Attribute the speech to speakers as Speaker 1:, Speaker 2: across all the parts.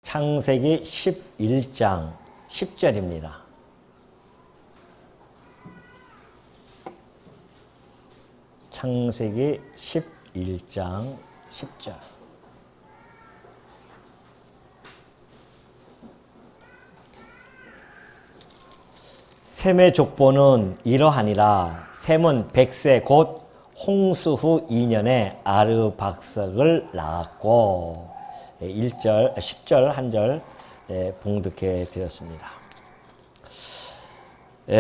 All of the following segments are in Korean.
Speaker 1: 창세기 11장 10절입니다. 창세기 11장 10절. 셈의 족보는 이러하니라. 셈은 백세 곧 홍수 후 2년에 아르박삭을 낳았고, 1절, 10절 한 절 봉독해 드렸습니다.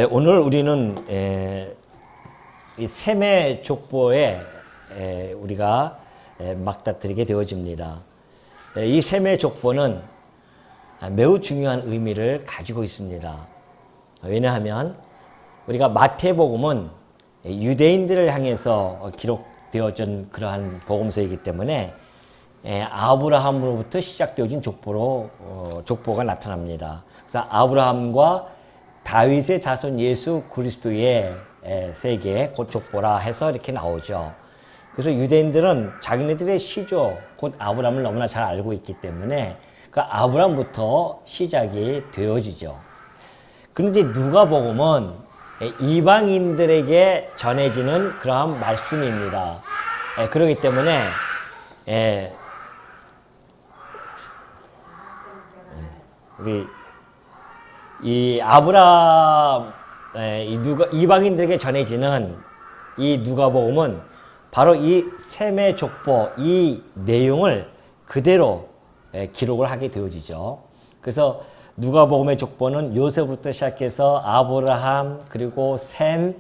Speaker 1: 오늘 우리는 이 셈의 족보에 우리가 막다트리게 되어집니다. 이 셈의 족보는 매우 중요한 의미를 가지고 있습니다. 왜냐하면 우리가 마태복음은 유대인들을 향해서 기록되어진 그러한 복음서이기 때문에 아브라함으로부터 시작되어진 족보가 나타납니다. 그래서 아브라함과 다윗의 자손 예수 그리스도의 세계 곧 족보라 해서 이렇게 나오죠. 그래서 유대인들은 자기네들의 시조 곧 아브라함을 너무나 잘 알고 있기 때문에 그 아브라함부터 시작이 되어지죠. 그런데 누가복음은 이방인들에게 전해지는 그러한 말씀입니다. 그렇기 때문에 우리 이 아브라함 이방인들에게 전해지는 이 누가복음은 바로 이 셈의 족보 이 내용을 그대로 기록을 하게 되어지죠. 그래서 누가복음의 족보는 요셉부터 시작해서 아브라함 그리고 셈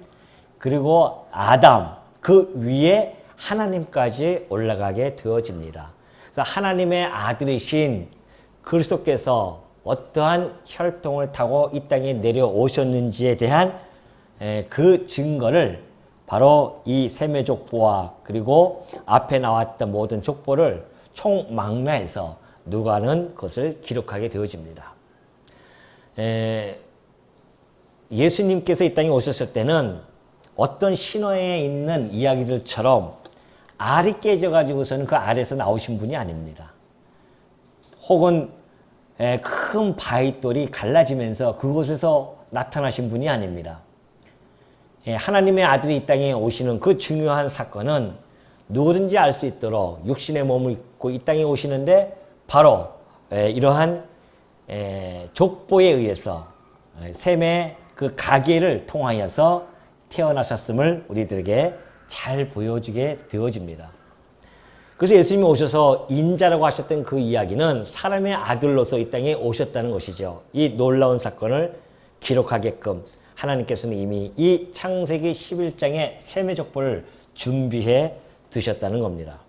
Speaker 1: 그리고 아담 그 위에 하나님까지 올라가게 되어집니다. 그래서 하나님의 아들이신 그리스도께서 어떠한 혈통을 타고 이 땅에 내려오셨는지에 대한 그 증거를 바로 이 셈의 족보와 그리고 앞에 나왔던 모든 족보를 총망라해서 누가는 그것을 기록하게 되어집니다. 예수님께서 이 땅에 오셨을 때는 어떤 신화에 있는 이야기들처럼 알이 깨져가지고서는 그 알에서 나오신 분이 아닙니다. 혹은 큰 바위돌이 갈라지면서 그곳에서 나타나신 분이 아닙니다. 하나님의 아들이 이 땅에 오시는 그 중요한 사건은 누구든지 알 수 있도록 육신의 몸을 입고 이 땅에 오시는데 바로 이러한 족보에 의해서 셈의 그 가계를 통하여서 태어나셨음을 우리들에게 잘 보여주게 되어집니다. 그래서 예수님이 오셔서 인자라고 하셨던 그 이야기는 사람의 아들로서 이 땅에 오셨다는 것이죠. 이 놀라운 사건을 기록하게끔 하나님께서는 이미 이 창세기 11장의 셈의 족보를 준비해 두셨다는 겁니다.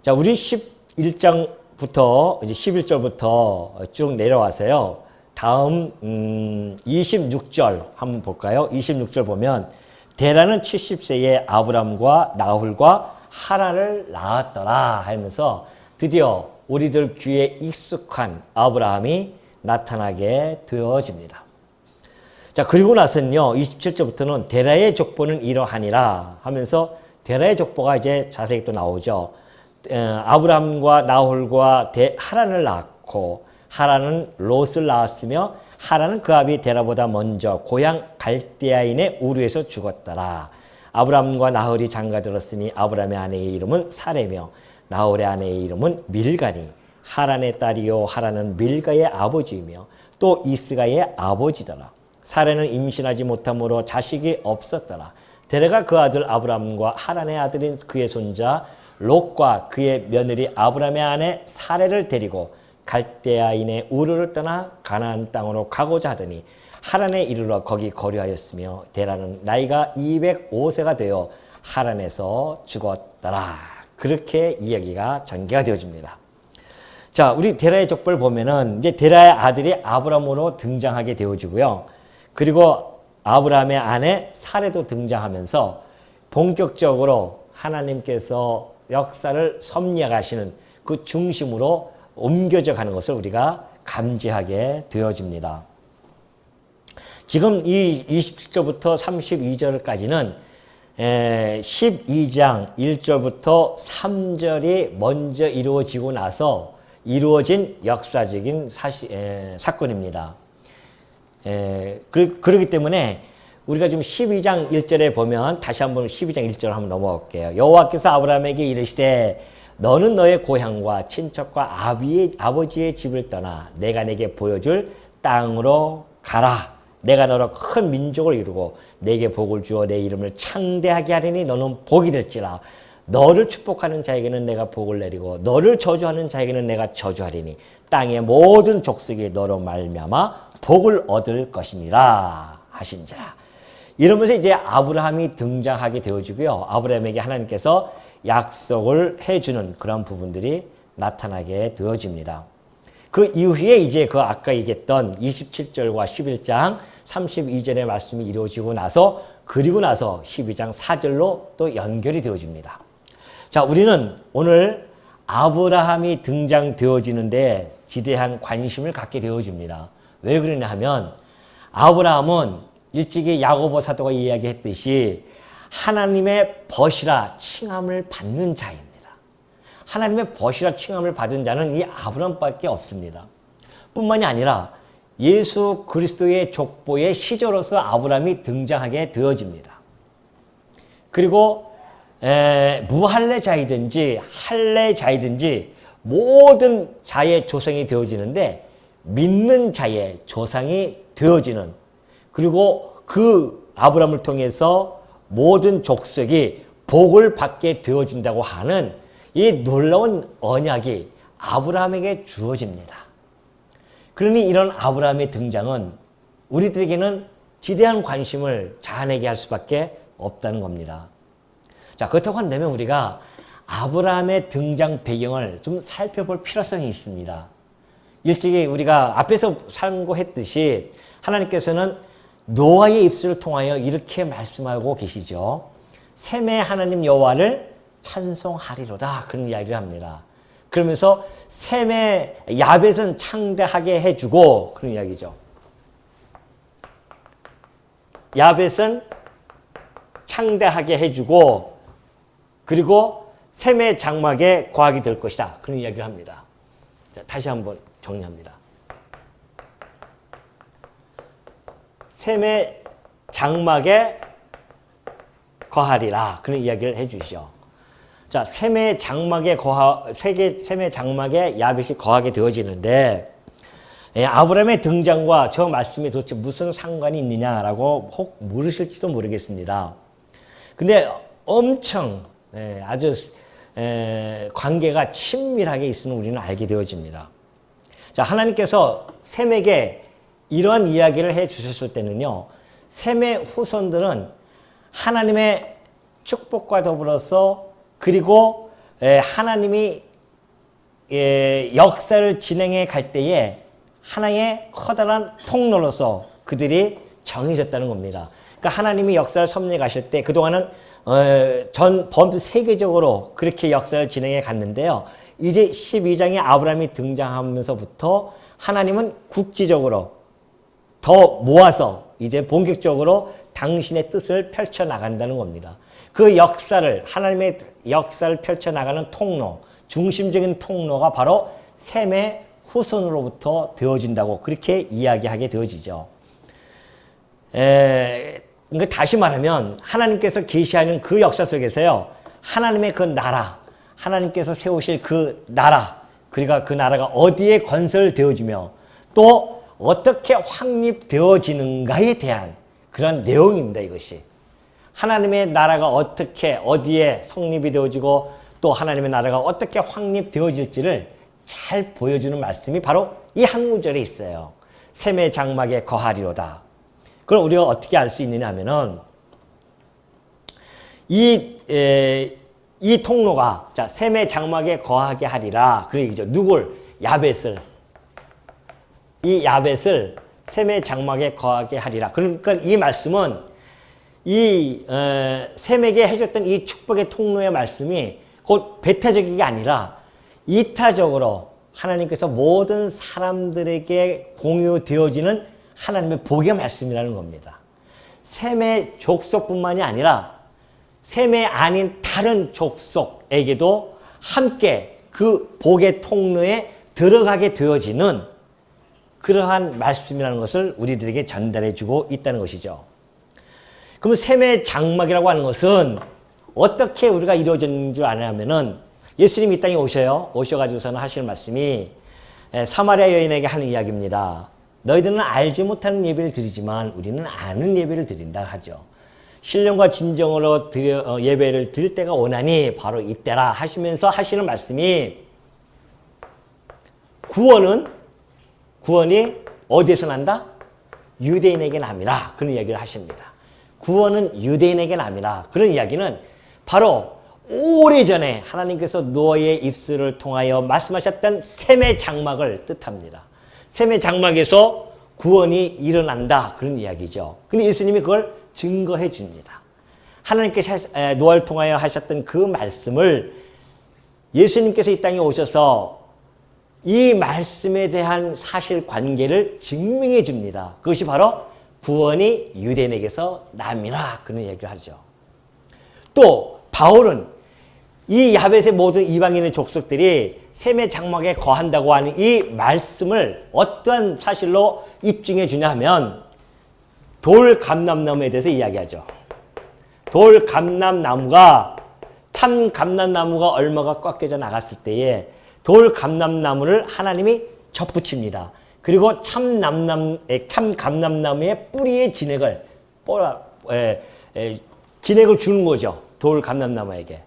Speaker 1: 자, 우리 11장부터 이제 11절부터 쭉 내려와서요. 다음 26절 한번 볼까요? 26절 보면 데라는 70세에 아브람과 나홀과 하란을 낳았더라 하면서 드디어 우리들 귀에 익숙한 아브라함이 나타나게 되어집니다. 자, 그리고 나서는요, 27절부터는 데라의 족보는 이러하니라 하면서 데라의 족보가 이제 자세히 또 나오죠. 아브라함과 나홀과 하란을 낳고 하란은 롯을 낳았으며 하란은 그 아비 데라보다 먼저 고향 갈대아인의 우르에서 죽었더라. 아브라함과 나홀이 장가들었으니 아브라함의 아내의 이름은 사레며 나홀의 아내의 이름은 밀가니 하란의 딸이요 하란은 밀가의 아버지이며 또 이스가의 아버지더라. 사레는 임신하지 못함으로 자식이 없었더라. 데라가 그 아들 아브라함과 하란의 아들인 그의 손자 롯과 그의 며느리 아브라함의 아내 사레를 데리고 갈대아인의 우르를 떠나 가나안 땅으로 가고자 하더니 하란에 이르러 거기 거류하였으며 데라는 나이가 205세가 되어 하란에서 죽었더라. 그렇게 이야기가 전개가 되어집니다. 자, 우리 데라의 족보를 보면은 이제 데라의 아들이 아브라함으로 등장하게 되어지고요. 그리고 아브라함의 아내 사레도 등장하면서 본격적으로 하나님께서 역사를 섭리하시는 그 중심으로 옮겨져 가는 것을 우리가 감지하게 되어집니다. 지금 이 27절부터 32절까지는 12장 1절부터 3절이 먼저 이루어지고 나서 이루어진 역사적인 사건입니다. 그렇기 때문에 우리가 지금 12장 1절에 보면 다시 한번 12장 1절 한번 넘어갈게요. 여호와께서 아브라함에게 이르시되 너는 너의 고향과 친척과 아버지의 집을 떠나 내가 내게 보여줄 땅으로 가라. 내가 너로 큰 민족을 이루고 내게 복을 주어 내 이름을 창대하게 하리니 너는 복이 될지라. 너를 축복하는 자에게는 내가 복을 내리고 너를 저주하는 자에게는 내가 저주하리니 땅의 모든 족속이 너로 말미암아 복을 얻을 것이니라 하신지라. 이러면서 이제 아브라함이 등장하게 되어지고요. 아브라함에게 하나님께서 약속을 해주는 그런 부분들이 나타나게 되어집니다. 그 이후에 이제 그 아까 얘기했던 27절과 11장 32절의 말씀이 이루어지고 나서 그리고 나서 12장 4절로 또 연결이 되어집니다. 자, 우리는 오늘 아브라함이 등장되어지는데 지대한 관심을 갖게 되어집니다. 왜 그러냐 하면 아브라함은 일찍이 야고보 사도가 이야기했듯이 하나님의 벗이라 칭함을 받는 자입니다. 하나님의 벗이라 칭함을 받은 자는 이 아브라함밖에 없습니다. 뿐만이 아니라 예수 그리스도의 족보의 시조로서 아브라함이 등장하게 되어집니다. 그리고 무할례자이든지 할례자이든지 모든 자의 조상이 되어지는데 믿는 자의 조상이 되어지는, 그리고 그 아브라함을 통해서 모든 족속이 복을 받게 되어진다고 하는 이 놀라운 언약이 아브라함에게 주어집니다. 그러니 이런 아브라함의 등장은 우리들에게는 지대한 관심을 자아내게 할 수밖에 없다는 겁니다. 자, 그렇다고 한다면 우리가 아브라함의 등장 배경을 좀 살펴볼 필요성이 있습니다. 일찍이 우리가 앞에서 상고했듯이 하나님께서는 노아의 입술을 통하여 이렇게 말씀하고 계시죠. 셈의 하나님 여호와를 찬송하리로다, 그런 이야기를 합니다. 그러면서 셈의 야벳은 창대하게 해주고, 그런 이야기죠. 야벳은 창대하게 해주고 그리고 셈의 장막에 거하게 될 것이다, 그런 이야기를 합니다. 자, 다시 한번 정리합니다. 셈의 장막에 거하리라, 그런 이야기를 해주시죠. 자, 셈의 장막에 셈의 장막에 야벳이 거하게 되어지는데, 아브라함의 등장과 저 말씀이 도대체 무슨 상관이 있느냐라고 혹 물으실지도 모르겠습니다. 근데 엄청 아주 관계가 친밀하게 있음을 우리는 알게 되어집니다. 자, 하나님께서 셈에게 이러한 이야기를 해 주셨을 때는요, 셈의 후손들은 하나님의 축복과 더불어서, 그리고 하나님이 역사를 진행해 갈 때에 하나의 커다란 통로로서 그들이 정해졌다는 겁니다. 그러니까 하나님이 역사를 섭리해 가실 때 그동안은 전 세계적으로 그렇게 역사를 진행해 갔는데요. 이제 12장에 아브라함이 등장하면서부터 하나님은 국지적으로 더 모아서 이제 본격적으로 당신의 뜻을 펼쳐나간다는 겁니다. 그 역사를, 하나님의 역사를 펼쳐나가는 통로, 중심적인 통로가 바로 셈의 후손으로부터 되어진다고 그렇게 이야기하게 되어지죠. 그러니까 다시 말하면 하나님께서 계시하는 그 역사 속에서요, 하나님의 그 나라, 하나님께서 세우실 그 나라, 그러니까 그 나라가 어디에 건설되어지며 또 어떻게 확립되어지는가에 대한 그런 내용입니다. 이것이 하나님의 나라가 어떻게 어디에 성립이 되어지고 또 하나님의 나라가 어떻게 확립되어질지를 잘 보여주는 말씀이 바로 이 한 구절에 있어요. 셈의 장막에 거하리로다. 그럼 우리가 어떻게 알 수 있느냐 하면은 이 통로가, 자, 셈의 장막에 거하게 하리라, 그 얘기죠. 누굴? 야벳을. 이 야벳을 셈의 장막에 거하게 하리라. 그러니까 이 말씀은 이 셈에게 해줬던 이 축복의 통로의 말씀이 곧 배타적인 게 아니라 이타적으로 하나님께서 모든 사람들에게 공유되어지는 하나님의 복의 말씀이라는 겁니다. 셈의 족속뿐만이 아니라 셈의 아닌 다른 족속에게도 함께 그 복의 통로에 들어가게 되어지는 그러한 말씀이라는 것을 우리들에게 전달해 주고 있다는 것이죠. 그럼 셈의 장막이라고 하는 것은 어떻게 우리가 이루어졌는 줄 아냐면은 예수님이 이 땅에 오셔가지고서는 하시는 말씀이 사마리아 여인에게 하는 이야기입니다. 너희들은 알지 못하는 예배를 드리지만 우리는 아는 예배를 드린다 하죠. 신령과 진정으로 예배를 드릴 때가 오나니 바로 이때라 하시면서 하시는 말씀이 구원이 어디에서 난다? 유대인에게 납니다. 그런 이야기를 하십니다. 구원은 유대인에게 납니다. 그런 이야기는 바로 오래전에 하나님께서 노아의 입술을 통하여 말씀하셨던 셈의 장막을 뜻합니다. 셈의 장막에서 구원이 일어난다. 그런 이야기죠. 근데 예수님이 그걸 증거해 줍니다. 하나님께서 노아를 통하여 하셨던 그 말씀을 예수님께서 이 땅에 오셔서 이 말씀에 대한 사실관계를 증명해 줍니다. 그것이 바로 구원이 유대인에게서 납니다. 그런 얘기를 하죠. 또 바울은 이 야벳의 모든 이방인의 족속들이 셈의 장막에 거한다고 하는 이 말씀을 어떠한 사실로 입증해 주냐 하면 돌감람나무에 대해서 이야기하죠. 돌감람나무가 참 감람나무가 얼마가 꺾여져 나갔을 때에 돌감람나무를 하나님이 접붙입니다. 그리고 참 감람나무의 뿌리의 진액을 주는 거죠. 돌감람나무에게.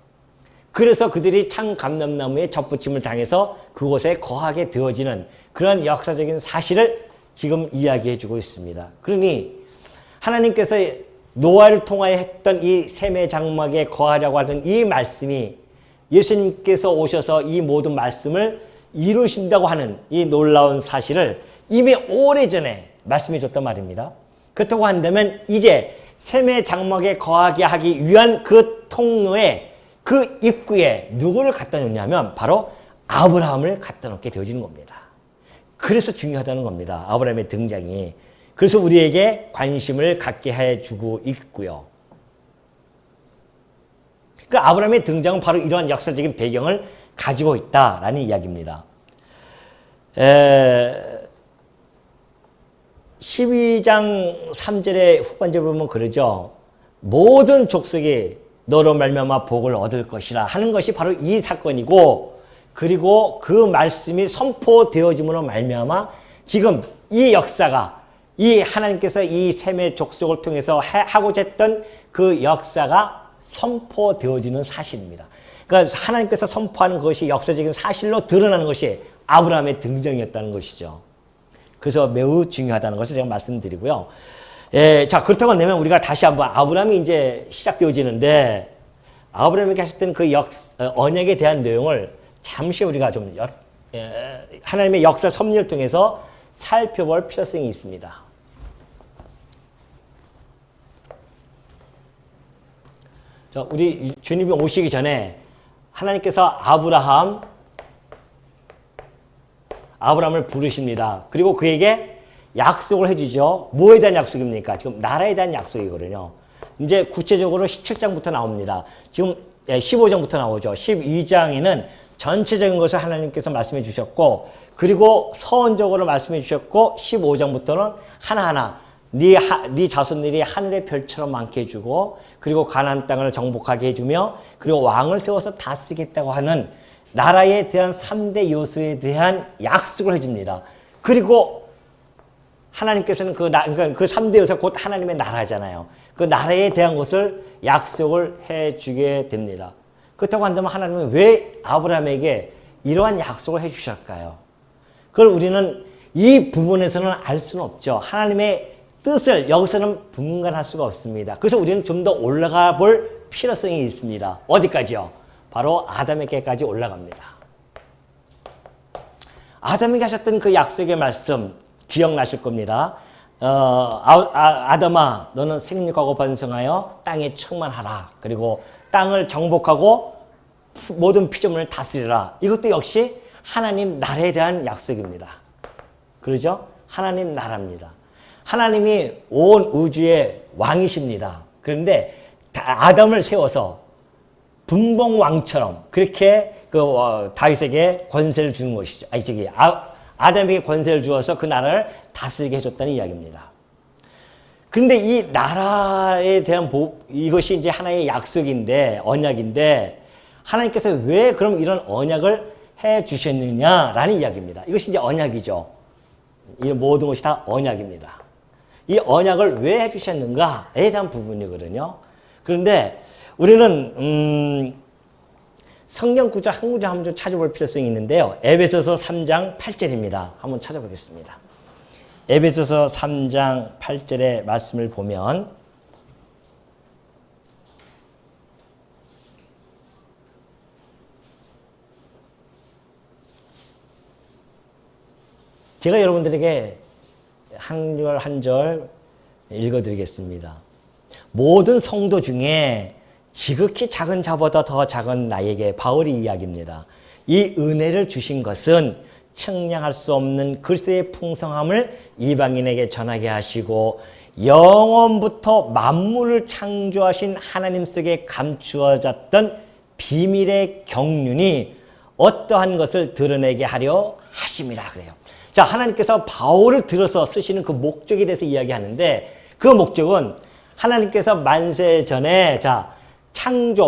Speaker 1: 그래서 그들이 참 감람나무의 접붙임을 당해서 그곳에 거하게 되어지는 그런 역사적인 사실을 지금 이야기해 주고 있습니다. 그러니 하나님께서 노아를 통하여 했던 이 셈의 장막에 거하려고 하던 이 말씀이 예수님께서 오셔서 이 모든 말씀을 이루신다고 하는 이 놀라운 사실을 이미 오래전에 말씀해 줬단 말입니다. 그렇다고 한다면 이제 셈의 장막에 거하게 하기 위한 그 통로에 그 입구에 누구를 갖다 놓냐면 바로 아브라함을 갖다 놓게 되어지는 겁니다. 그래서 중요하다는 겁니다. 아브라함의 등장이. 그래서 우리에게 관심을 갖게 해주고 있고요. 그 아브라함의 등장은 바로 이러한 역사적인 배경을 가지고 있다라는 이야기입니다. 12장 3절의 후반절에 보면 그러죠. 모든 족속이 너로 말미암아 복을 얻을 것이라 하는 것이 바로 이 사건이고, 그리고 그 말씀이 선포되어짐으로 말미암아 지금 이 역사가, 이 하나님께서 이 셈의 족속을 통해서 하고자 했던 그 역사가 선포되어지는 사실입니다. 그러니까 하나님께서 선포하는 것이 역사적인 사실로 드러나는 것이 아브라함의 등장이었다는 것이죠. 그래서 매우 중요하다는 것을 제가 말씀드리고요. 자, 그렇다고 한다면 우리가 다시 한번 아브라함이 이제 시작되어지는데, 아브라함에게 하셨던 그 언약에 대한 내용을 잠시 우리가 좀 하나님의 역사 섭리를 통해서 살펴볼 필요성이 있습니다. 자, 우리 주님이 오시기 전에 하나님께서 아브라함을 부르십니다. 그리고 그에게 약속을 해주죠. 뭐에 대한 약속입니까? 지금 나라에 대한 약속이거든요. 이제 구체적으로 17장부터 나옵니다. 지금 15장부터 나오죠. 12장에는 전체적인 것을 하나님께서 말씀해 주셨고, 그리고 서원적으로 말씀해 주셨고, 15장부터는 하나하나 네 자손들이 하늘의 별처럼 많게 해주고, 그리고 가나안 땅을 정복하게 해주며, 그리고 왕을 세워서 다스리겠다고 하는 나라에 대한 3대 요소에 대한 약속을 해줍니다. 그리고 하나님께서는 그 3대 요소 곧 하나님의 나라잖아요. 그 나라에 대한 것을 약속을 해주게 됩니다. 그렇다고 한다면 하나님은 왜 아브라함에게 이러한 약속을 해주실까요? 그걸 우리는 이 부분에서는 알 수는 없죠. 하나님의 뜻을 여기서는 분간할 수가 없습니다. 그래서 우리는 좀 더 올라가 볼 필요성이 있습니다. 어디까지요? 바로 아담에게까지 올라갑니다. 아담에게 하셨던 그 약속의 말씀 기억나실 겁니다. 아담아, 너는 생육하고 번성하여 땅에 충만하라. 그리고 땅을 정복하고 모든 피조물을 다스리라. 이것도 역시 하나님 나라에 대한 약속입니다. 그러죠? 하나님 나라입니다. 하나님이 온 우주의 왕이십니다. 그런데 아담을 세워서 분봉왕처럼 그렇게 다윗에게 권세를 주는 것이죠. 아담에게 권세를 주어서 그 나라를 다스리게 해줬다는 이야기입니다. 그런데 이 나라에 대한 이것이 이제 하나의 약속인데, 언약인데, 하나님께서 왜 그럼 이런 언약을 해 주셨느냐라는 이야기입니다. 이것이 이제 언약이죠. 이 모든 것이 다 언약입니다. 이 언약을 왜 해 주셨는가에 대한 부분이거든요. 그런데 우리는 성경 구절 한 구절 한번 좀 찾아볼 필요성이 있는데요. 에베소서 3장 8절입니다. 한번 찾아보겠습니다. 에베소서 3장 8절의 말씀을 보면 제가 여러분들에게 한 절 한 절 읽어드리겠습니다. 모든 성도 중에 지극히 작은 자보다 더 작은 나에게 바울이 이야기입니다. 이 은혜를 주신 것은 측량할 수 없는 그리스도의 풍성함을 이방인에게 전하게 하시고 영원부터 만물을 창조하신 하나님 속에 감추어졌던 비밀의 경륜이 어떠한 것을 드러내게 하려 하심이라 그래요. 자, 하나님께서 바울을 들어서 쓰시는 그 목적에 대해서 이야기하는데 그 목적은 하나님께서 만세 전에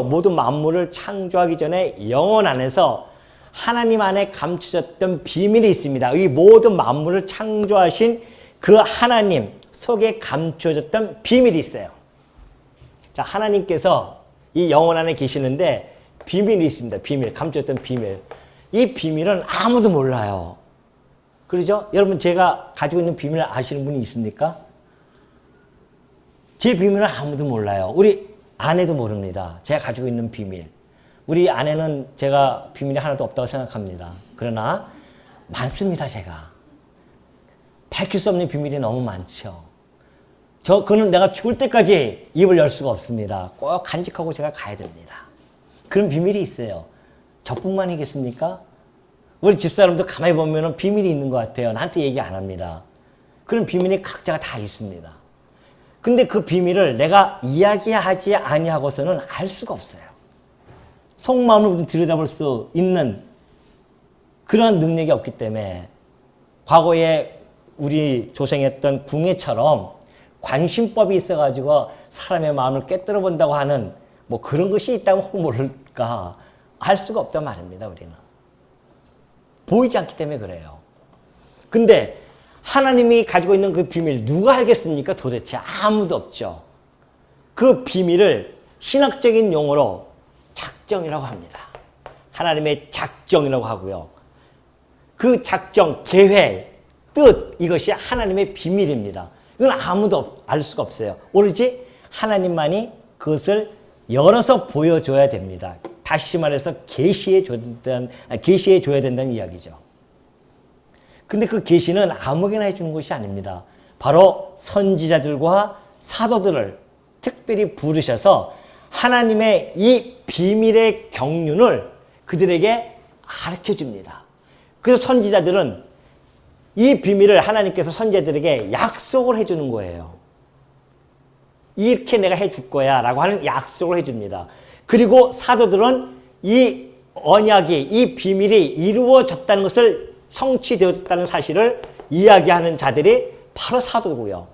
Speaker 1: 모든 만물을 창조하기 전에 영혼 안에서 하나님 안에 감춰졌던 비밀이 있습니다. 이 모든 만물을 창조하신 그 하나님 속에 감춰졌던 비밀이 있어요. 자, 하나님께서 이 영혼 안에 계시는데 비밀이 있습니다. 비밀, 감춰졌던 비밀. 이 비밀은 아무도 몰라요. 그렇죠? 여러분, 제가 가지고 있는 비밀을 아시는 분이 있습니까? 제 비밀은 아무도 몰라요. 우리 아내도 모릅니다. 제가 가지고 있는 비밀. 우리 아내는 제가 비밀이 하나도 없다고 생각합니다. 그러나 많습니다, 제가. 밝힐 수 없는 비밀이 너무 많죠. 그는 내가 죽을 때까지 입을 열 수가 없습니다. 꼭 간직하고 제가 가야 됩니다. 그런 비밀이 있어요. 저뿐만이겠습니까? 우리 집사람도 가만히 보면 비밀이 있는 것 같아요. 나한테 얘기 안 합니다. 그런 비밀이 각자가 다 있습니다. 근데 그 비밀을 내가 이야기하지 아니하고서는 알 수가 없어요. 속마음을 들여다볼 수 있는 그런 능력이 없기 때문에 과거에 우리 조상했던 궁예처럼 관심법이 있어가지고 사람의 마음을 꿰뚫어 본다고 하는 뭐 그런 것이 있다면 혹 모를까 알 수가 없단 말입니다. 우리는 보이지 않기 때문에 그래요. 근데 하나님이 가지고 있는 그 비밀 누가 알겠습니까? 도대체 아무도 없죠. 그 비밀을 신학적인 용어로 작정이라고 합니다. 하나님의 작정이라고 하고요. 그 작정, 계획, 뜻 이것이 하나님의 비밀입니다. 이건 아무도 알 수가 없어요. 오로지 하나님만이 그것을 열어서 보여줘야 됩니다. 다시 말해서 계시해 줘야 된다는 이야기죠. 근데 그 계시는 아무개나 해주는 것이 아닙니다. 바로 선지자들과 사도들을 특별히 부르셔서 하나님의 이 비밀의 경륜을 그들에게 가르쳐줍니다. 그래서 선지자들은 이 비밀을 하나님께서 선지자들에게 약속을 해주는 거예요. 이렇게 내가 해줄 거야 라고 하는 약속을 해줍니다. 그리고 사도들은 이 언약이, 이 비밀이 이루어졌다는 것을 성취되었다는 사실을 이야기하는 자들이 바로 사도고요.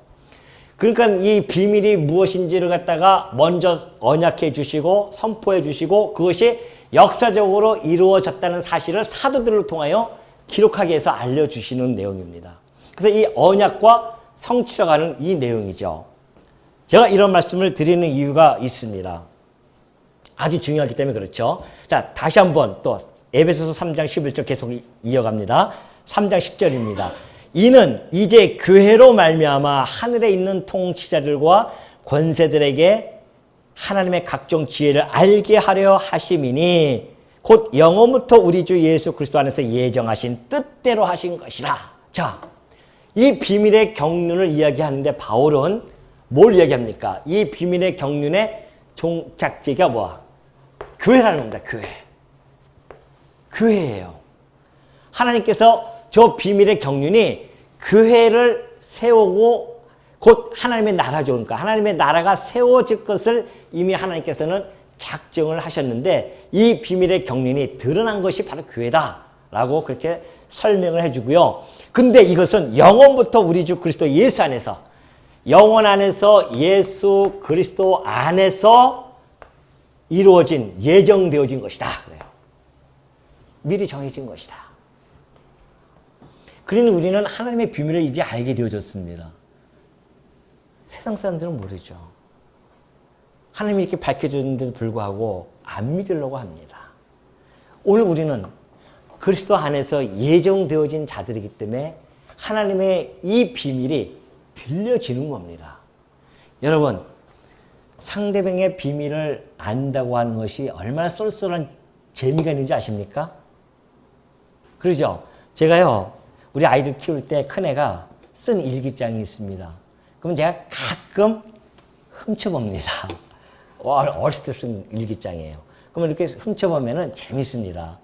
Speaker 1: 그러니까 이 비밀이 무엇인지를 갖다가 먼저 언약해 주시고 선포해 주시고 그것이 역사적으로 이루어졌다는 사실을 사도들을 통하여 기록하게 해서 알려주시는 내용입니다. 그래서 이 언약과 성취져가는 이 내용이죠. 제가 이런 말씀을 드리는 이유가 있습니다. 아주 중요하기 때문에 그렇죠. 자, 다시 한번 또 에베소서 3장 11절 계속 이어갑니다. 3장 10절입니다. 이는 이제 교회로 말미암아 하늘에 있는 통치자들과 권세들에게 하나님의 각종 지혜를 알게 하려 하심이니 곧 영원부터 우리 주 예수 그리스도 안에서 예정하신 뜻대로 하신 것이라. 자, 이 비밀의 경륜을 이야기하는데 바울은 뭘 이야기합니까? 이 비밀의 경륜의 종착지가 뭐야? 교회라는 겁니다. 교회예요. 하나님께서 저 비밀의 경륜이 교회를 세우고 곧 하나님의 나라죠. 그러니까 하나님의 나라가 세워질 것을 이미 하나님께서는 작정을 하셨는데 이 비밀의 경륜이 드러난 것이 바로 교회다라고 그렇게 설명을 해주고요. 근데 이것은 영원부터 우리 주 그리스도 예수 안에서, 영원 안에서 예수 그리스도 안에서 이루어진, 예정되어진 것이다. 그래요. 미리 정해진 것이다. 그러니 우리는 하나님의 비밀을 이제 알게 되어졌습니다. 세상 사람들은 모르죠. 하나님이 이렇게 밝혀줬는데도 불구하고 안 믿으려고 합니다. 오늘 우리는 그리스도 안에서 예정되어진 자들이기 때문에 하나님의 이 비밀이 들려지는 겁니다. 여러분, 상대방의 비밀을 안다고 하는 것이 얼마나 쏠쏠한 재미가 있는지 아십니까? 그러죠? 제가요, 우리 아이들 키울 때 큰애가 쓴 일기장이 있습니다. 그럼 제가 가끔 훔쳐봅니다. 어렸을 때 쓴 일기장이에요. 그러면 이렇게 훔쳐보면은 재밌습니다.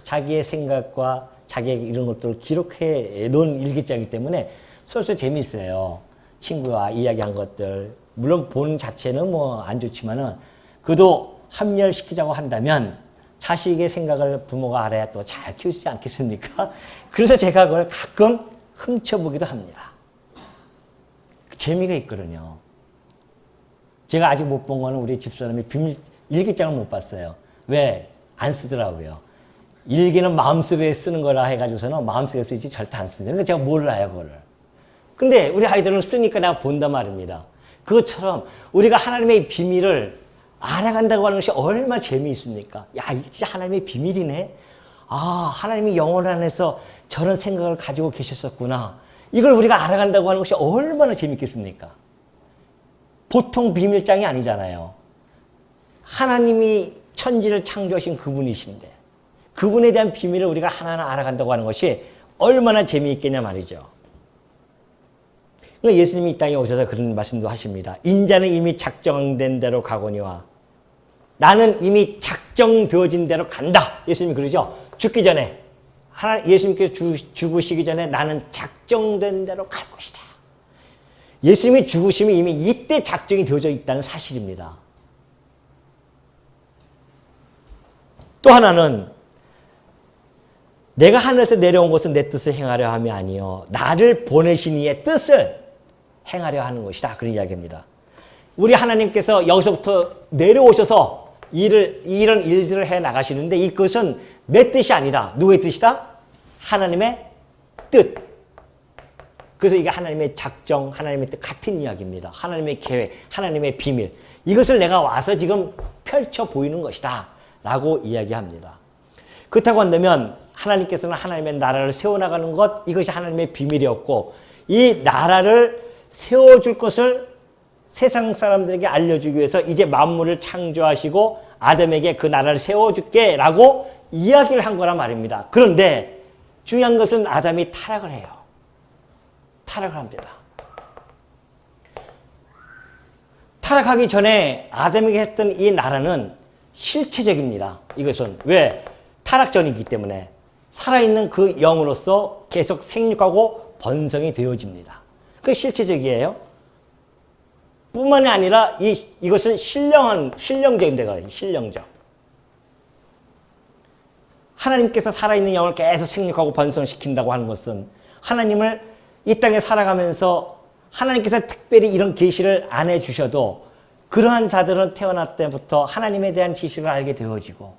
Speaker 1: 자기의 생각과 자기의 이런 것들을 기록해 놓은 일기장이기 때문에 솔솔 재밌어요. 친구와 이야기한 것들. 물론 본 자체는 뭐 안 좋지만은 그래도 합리화시키자고 한다면 자식의 생각을 부모가 알아야 또 잘 키우지 않겠습니까? 그래서 제가 그걸 가끔 훔쳐보기도 합니다. 재미가 있거든요. 제가 아직 못 본 거는 우리 집사람이 비밀 일기장을 못 봤어요. 왜? 안 쓰더라고요. 일기는 마음속에 쓰는 거라 해가지고서는 마음속에 쓰지 절대 안 쓰죠. 그러니까 제가 몰라요, 그거를. 근데 우리 아이들은 쓰니까 내가 본단 말입니다. 그것처럼 우리가 하나님의 비밀을 알아간다고 하는 것이 얼마나 재미있습니까? 야, 이게 진짜 하나님의 비밀이네? 아, 하나님이 영혼 안에서 저런 생각을 가지고 계셨었구나. 이걸 우리가 알아간다고 하는 것이 얼마나 재밌겠습니까? 보통 비밀장이 아니잖아요. 하나님이 천지를 창조하신 그분이신데 그분에 대한 비밀을 우리가 하나하나 알아간다고 하는 것이 얼마나 재미있겠냐 말이죠. 그러니까 예수님이 이 땅에 오셔서 그런 말씀도 하십니다. 인자는 이미 작정된 대로 가거니와 나는 이미 작정되어진 대로 간다. 예수님이 그러죠. 죽기 전에 예수님께서 죽으시기 전에 나는 작정된 대로 갈 것이다. 예수님이 죽으심이 이미 이때 작정이 되어져 있다는 사실입니다. 또 하나는 내가 하늘에서 내려온 것은 내 뜻을 행하려 함이 아니요 나를 보내신 이의 뜻을 행하려 하는 것이다. 그런 이야기입니다. 우리 하나님께서 여기서부터 내려오셔서 이런 일들을 해 나가시는데 이것은 내 뜻이 아니다. 누구의 뜻이다? 하나님의 뜻. 그래서 이게 하나님의 작정, 하나님의 뜻 같은 이야기입니다. 하나님의 계획, 하나님의 비밀. 이것을 내가 와서 지금 펼쳐 보이는 것이다. 라고 이야기합니다. 그렇다고 한다면 하나님께서는 하나님의 나라를 세워나가는 것, 이것이 하나님의 비밀이었고 이 나라를 세워줄 것을 세상 사람들에게 알려주기 위해서 이제 만물을 창조하시고 아담에게 그 나라를 세워줄게 라고 이야기를 한 거란 말입니다. 그런데 중요한 것은 아담이 타락을 해요. 타락을 합니다. 타락하기 전에 아담에게 했던 이 나라는 실체적입니다. 이것은 왜? 타락 전이기 때문에 살아있는 그 영으로서 계속 생육하고 번성이 되어집니다. 그게 실체적이에요. 뿐만이 아니라 이것은 신령적인 데가 신령적. 하나님께서 살아있는 영을 계속 생육하고 번성시킨다고 하는 것은 하나님을 이 땅에 살아가면서 하나님께서 특별히 이런 계시를 안 해주셔도 그러한 자들은 태어날 때부터 하나님에 대한 지식을 알게 되어지고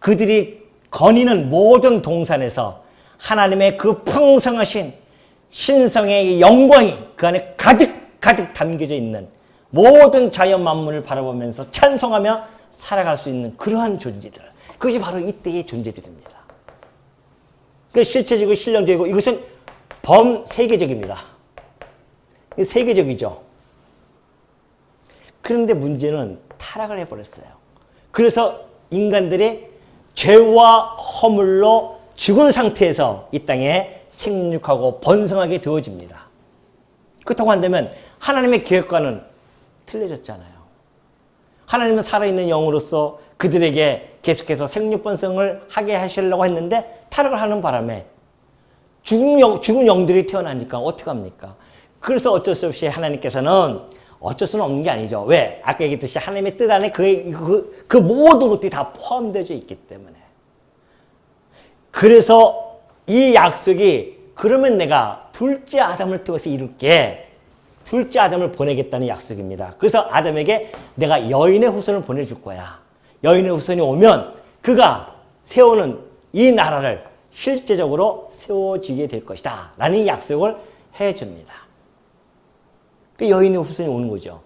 Speaker 1: 그들이 거니는 모든 동산에서 하나님의 그 풍성하신 신성의 영광이 그 안에 가득 담겨져 있는 모든 자연 만물을 바라보면서 찬송하며 살아갈 수 있는 그러한 존재들. 그것이 바로 이때의 존재들입니다. 그 실체적이고 신령적이고 이것은 범세계적입니다. 세계적이죠. 그런데 문제는 타락을 해버렸어요. 그래서 인간들이 죄와 허물로 죽은 상태에서 이 땅에 생육하고 번성하게 되어집니다. 그렇다고 한다면 하나님의 계획과는 틀려졌잖아요. 하나님은 살아있는 영으로서 그들에게 계속해서 생육번성을 하게 하시려고 했는데 타락을 하는 바람에 죽은 영들이 태어나니까 어떡합니까? 그래서 어쩔 수 없이 하나님께서는 어쩔 수는 없는 게 아니죠. 왜? 아까 얘기했듯이 하나님의 뜻 안에 그 모든 것들이 다 포함되어 있기 때문에. 그래서 이 약속이 그러면 내가 둘째 아담을 통해서 이룰게. 둘째 아담을 보내겠다는 약속입니다. 그래서 아담에게 내가 여인의 후손을 보내줄 거야. 여인의 후손이 오면 그가 세우는 이 나라를 실제적으로 세워지게 될 것이다. 라는 약속을 해줍니다. 그 여인의 후손이 오는 거죠.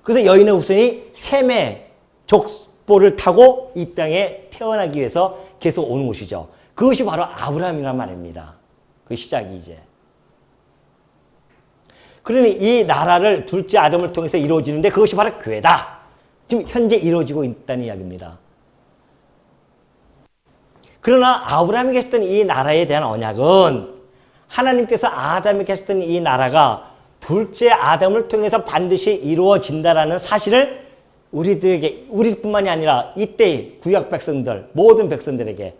Speaker 1: 그래서 여인의 후손이 셈의 족보를 타고 이 땅에 태어나기 위해서 계속 오는 것이죠. 그것이 바로 아브라함이란 말입니다. 그 시작이 이제. 그러니 이 나라를 둘째 아담을 통해서 이루어지는데 그것이 바로 교회다. 지금 현재 이루어지고 있다는 이야기입니다. 그러나 아브라함이 계셨던 이 나라에 대한 언약은 하나님께서 아담에게 하셨던 이 나라가 둘째 아담을 통해서 반드시 이루어진다라는 사실을 우리들에게, 우리뿐만이 아니라 이때 구약 백성들, 모든 백성들에게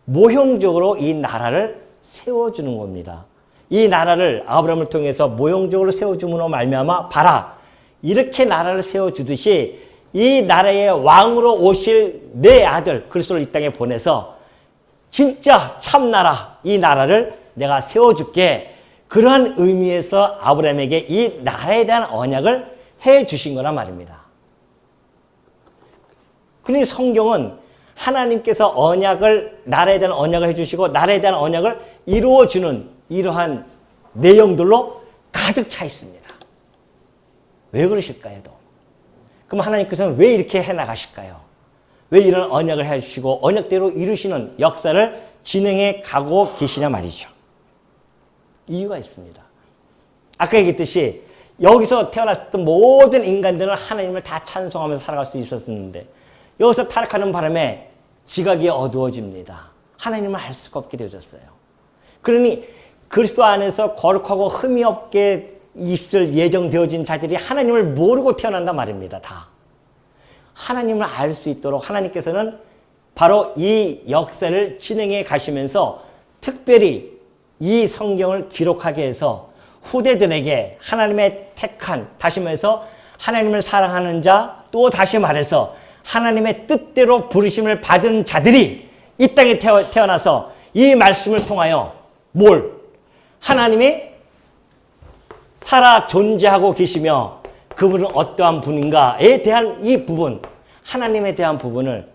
Speaker 1: 모형적으로 이 나라를 세워주는 겁니다. 이 나라를 아브라함을 통해서 모형적으로 세워줌으로 말미암아 봐라. 이렇게 나라를 세워주듯이 이 나라의 왕으로 오실 내 아들 그리스도를 이 땅에 보내서 진짜 참나라 이 나라를 내가 세워줄게. 그러한 의미에서 아브라함에게 이 나라에 대한 언약을 해 주신 거란 말입니다. 그러니 성경은 하나님께서 언약을, 나라에 대한 언약을 해 주시고 나라에 대한 언약을 이루어주는 이러한 내용들로 가득 차 있습니다. 왜 그러실까요? 그럼 하나님께서는 왜 이렇게 해나가실까요? 왜 이런 언약을 해주시고 언약대로 이루시는 역사를 진행해 가고 계시냐 말이죠. 이유가 있습니다. 아까 얘기했듯이 여기서 태어났던 모든 인간들은 하나님을 다 찬송하면서 살아갈 수 있었는데 여기서 타락하는 바람에 지각이 어두워집니다. 하나님을 알 수가 없게 되어졌어요. 그러니 그리스도 안에서 거룩하고 흠이 없게 있을 예정되어진 자들이 하나님을 모르고 태어난단 말입니다. 다. 하나님을 알 수 있도록 하나님께서는 바로 이 역사를 진행해 가시면서 특별히 이 성경을 기록하게 해서 후대들에게 하나님의 택한, 다시 말해서 하나님을 사랑하는 자, 또 다시 말해서 하나님의 뜻대로 부르심을 받은 자들이 이 땅에 태어나서 이 말씀을 통하여 하나님이 살아 존재하고 계시며 그분은 어떠한 분인가에 대한 이 부분, 하나님에 대한 부분을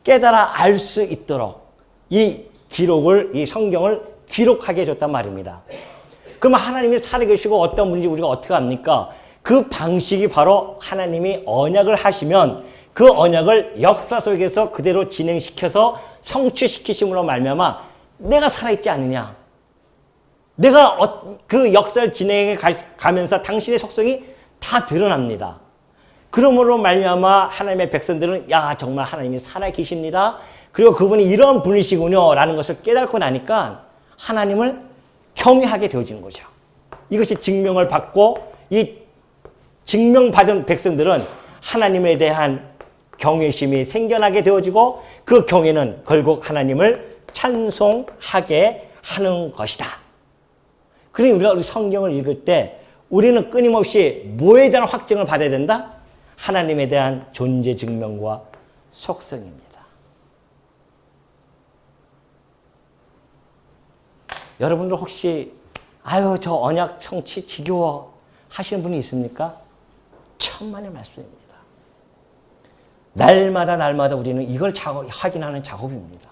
Speaker 1: 깨달아 알 수 있도록 이 기록을, 이 성경을 기록하게 해줬단 말입니다. 그러면 하나님이 살아계시고 어떤 분인지 우리가 어떻게 압니까? 그 방식이 바로 하나님이 언약을 하시면 그 언약을 역사 속에서 그대로 진행시켜서 성취시키심으로 말미암아 내가 살아있지 않느냐? 내가 그 역사를 진행해 가면서 당신의 속성이 다 드러납니다. 그러므로 말미암아 하나님의 백성들은 야 정말 하나님이 살아계십니다. 그리고 그분이 이런 분이시군요 라는 것을 깨닫고 나니까 하나님을 경외하게 되어지는 거죠. 이것이 증명을 받고 이 증명받은 백성들은 하나님에 대한 경외심이 생겨나게 되어지고 그 경외는 결국 하나님을 찬송하게 하는 것이다. 그러니 우리가 우리 성경을 읽을 때 우리는 끊임없이 뭐에 대한 확증을 받아야 된다? 하나님에 대한 존재 증명과 속성입니다. 여러분들 혹시 저 언약 성취 지겨워 하시는 분이 있습니까? 천만의 말씀입니다. 날마다 우리는 이걸 확인하는 작업입니다.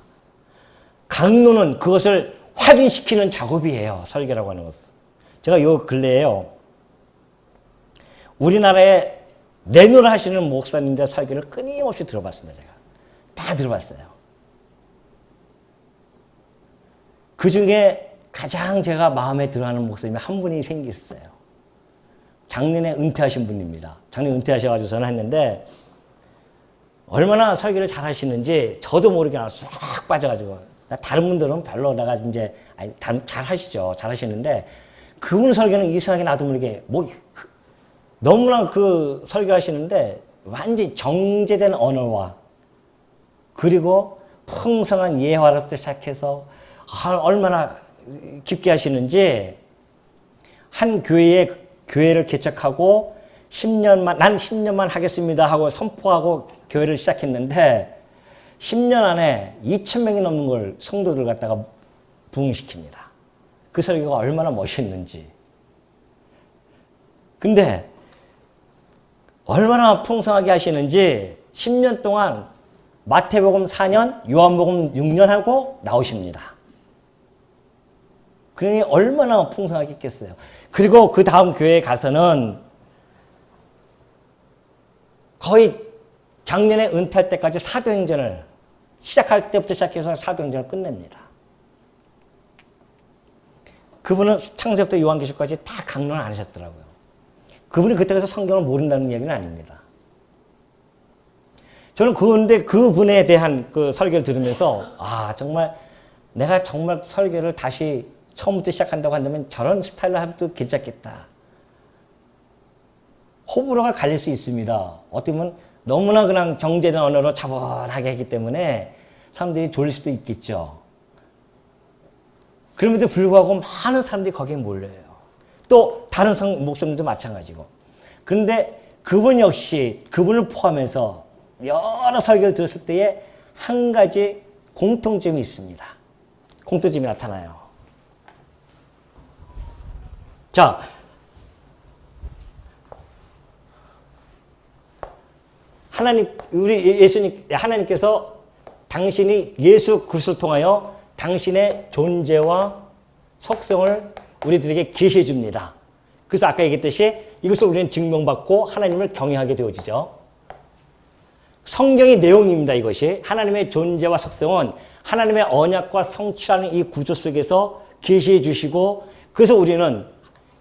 Speaker 1: 강론은 그것을 확인시키는 작업이에요. 설교라고 하는 것은. 제가 요 근래에요. 우리나라에 내노라 하시는 목사님들 설교를 끊임없이 들어봤습니다. 제가. 다 들어봤어요. 그 중에 가장 제가 마음에 들어하는 목사님이 한 분이 생겼어요. 작년에 은퇴하신 분입니다. 작년에 은퇴하셔가지고 전화했는데 얼마나 설교를 잘 하시는지 저도 모르게 싹 빠져가지고 다른 분들은 별로 내가 이제 잘 하시죠. 잘 하시는데 그분 설교는 이상하게 나도 모르게 너무나 그 설교하시는데 완전히 정제된 언어와 그리고 풍성한 예화로부터 시작해서 얼마나 깊게 하시는지 한 교회에 교회를 개척하고 10년만, 난 10년만 하겠습니다 하고 선포하고 교회를 시작했는데 10년 안에 2,000명이 넘는 걸 성도들 갖다가 부흥시킵니다. 그 설교가 얼마나 멋있는지. 근데 얼마나 풍성하게 하시는지 10년 동안 마태복음 4년, 요한복음 6년 하고 나오십니다. 그러니 얼마나 풍성하게 했겠어요. 그리고 그 다음 교회에 가서는 거의 작년에 은퇴할 때까지 사도행전을 시작할 때부터 시작해서 사도행전을 끝냅니다. 그분은 창세부터 요한계시록까지 다 강론 안 하셨더라고요. 그분이 그때 가서 성경을 모른다는 이야기는 아닙니다. 저는 그런데 그분에 대한 그 설교를 들으면서 아 정말 내가 정말 설교를 다시 처음부터 시작한다고 한다면 저런 스타일로 하면 또 괜찮겠다. 호불호가 갈릴 수 있습니다. 어떻게 보면 너무나 그냥 정제된 언어로 차분하게 하기 때문에 사람들이 졸릴 수도 있겠죠. 그럼에도 불구하고 많은 사람들이 거기에 몰려요. 또 다른 목사님도 마찬가지고. 그런데 그분 역시 그분을 포함해서 여러 설교를 들었을 때에 한 가지 공통점이 있습니다. 공통점이 나타나요. 자, 하나님께서 당신이 예수 그리스도를 통하여 당신의 존재와 속성을 우리들에게 계시해 줍니다. 그래서 아까 얘기했듯이 이것을 우리는 증명받고 하나님을 경외하게 되어지죠. 성경의 내용입니다. 이것이 하나님의 존재와 속성은 하나님의 언약과 성취라는 이 구조 속에서 계시해 주시고 그래서 우리는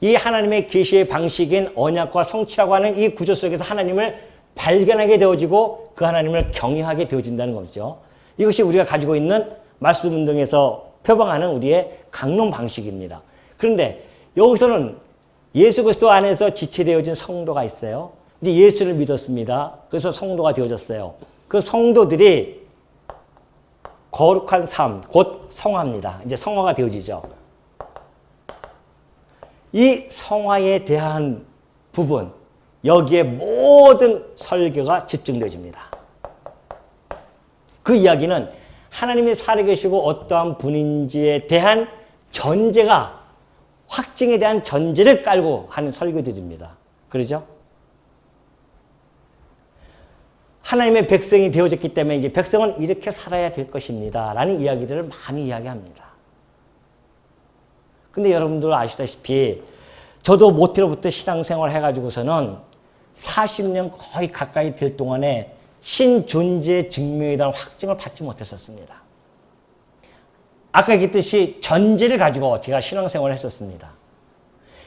Speaker 1: 이 하나님의 계시의 방식인 언약과 성취라고 하는 이 구조 속에서 하나님을 발견하게 되어지고 그 하나님을 경외하게 되어진다는 거죠. 이것이 우리가 가지고 있는 말씀 운동에서 표방하는 우리의 강론 방식입니다. 그런데 여기서는 예수 그리스도 안에서 지체되어진 성도가 있어요. 이제 예수를 믿었습니다. 그래서 성도가 되어졌어요. 그 성도들이 거룩한 삶, 곧 성화입니다. 이제 성화가 되어지죠. 이 성화에 대한 부분, 여기에 모든 설교가 집중되어집니다. 그 이야기는 하나님이 살아계시고 어떠한 분인지에 대한 전제가 확증에 대한 전제를 깔고 하는 설교들입니다. 그러죠? 하나님의 백성이 되어졌기 때문에 이제 백성은 이렇게 살아야 될 것입니다. 라는 이야기들을 많이 이야기합니다. 근데 여러분들 아시다시피 저도 모태로부터 신앙생활 해가지고서는 40년 거의 가까이 될 동안에 신존재 증명에 대한 확증을 받지 못했었습니다. 아까 얘기했듯이 전제를 가지고 제가 신앙생활을 했었습니다.